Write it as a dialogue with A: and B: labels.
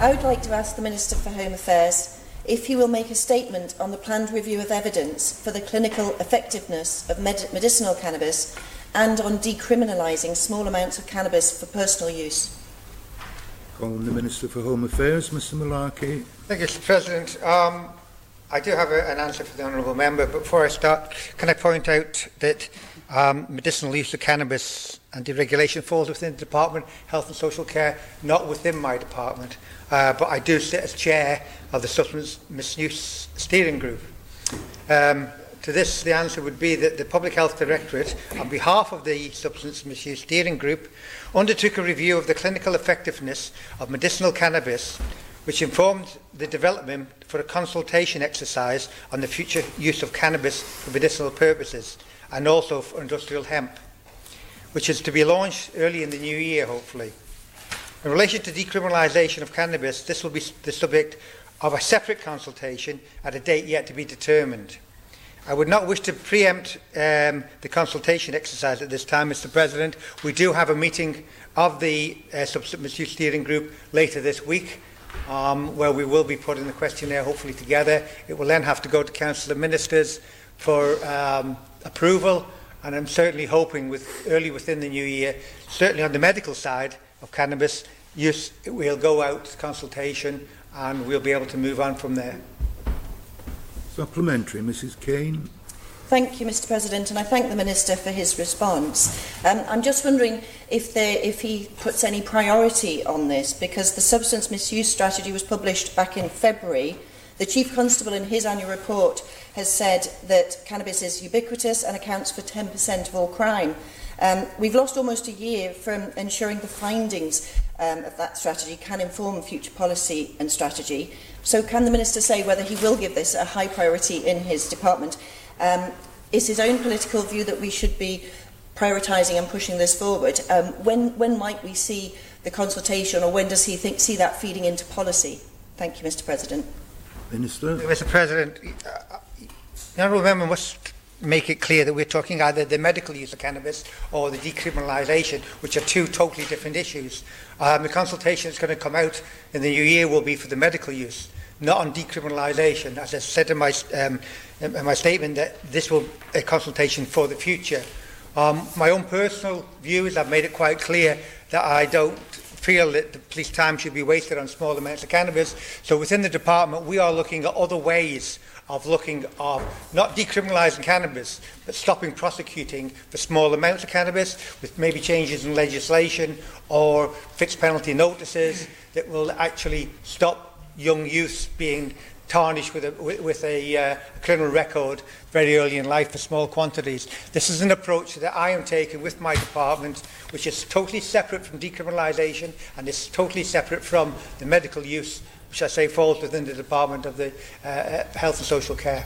A: I would like to ask the Minister for Home Affairs if he will make a statement on the planned review of evidence for the clinical effectiveness of medicinal cannabis and on decriminalising small amounts of cannabis for personal use.
B: Calling the Minister for Home Affairs, Mr Malarkey.
C: Thank you, Mr President. I do have an answer for the Honourable Member, but before I start, can I point out that medicinal use of cannabis and deregulation falls within the Department of Health and Social Care, not within my department, but I do sit as Chair of the Substance Misuse Steering Group. To this, the answer would be that the Public Health Directorate, on behalf of the Substance Misuse Steering Group, undertook a review of the clinical effectiveness of medicinal cannabis, which informed the development for a consultation exercise on the future use of cannabis for medicinal purposes and also for industrial hemp, which is to be launched early in the new year, hopefully. In relation to decriminalisation of cannabis, this will be the subject of a separate consultation at a date yet to be determined. I would not wish to preempt the consultation exercise at this time, Mr President. We do have a meeting of the Substance Misuse Steering Group later this week, where we will be putting the questionnaire hopefully together. It will then have to go to Council of Ministers for approval, and I'm certainly hoping early within the new year, certainly on the medical side of cannabis use, we'll go out to consultation and we'll be able to move on from there.
B: Supplementary, Mrs Caine.
A: Thank you, Mr President, and I thank the Minister for his response. I'm just wondering if he puts any priority on this, because the substance misuse strategy was published back in February. The Chief Constable in his annual report has said that cannabis is ubiquitous and accounts for 10% of all crime. We've lost almost a year from ensuring the findings of that strategy can inform future policy and strategy. So can the Minister say whether he will give this a high priority in his department? Is his own political view that we should be prioritising and pushing this forward? When might we see the consultation, or when does he see that feeding into policy? Thank you, Mr President.
B: Minister.
C: Mr President, the Honourable Member must make it clear that we're talking either the medical use of cannabis or the decriminalisation, which are two totally different issues. The consultation that's going to come out in the new year will be for the medical use, not on decriminalisation. As I said in my statement, that this will be a consultation for the future. My own personal view is I've made it quite clear that I don't feel that the police time should be wasted on small amounts of cannabis. So within the department, we are looking at other ways of not decriminalising cannabis, but stopping prosecuting for small amounts of cannabis, with maybe changes in legislation or fixed penalty notices that will actually stop young youths being tarnished with a criminal record very early in life for small quantities. This is an approach that I am taking with my department, which is totally separate from decriminalisation and is totally separate from the medical use, which I say falls within the Department of the Health and Social Care.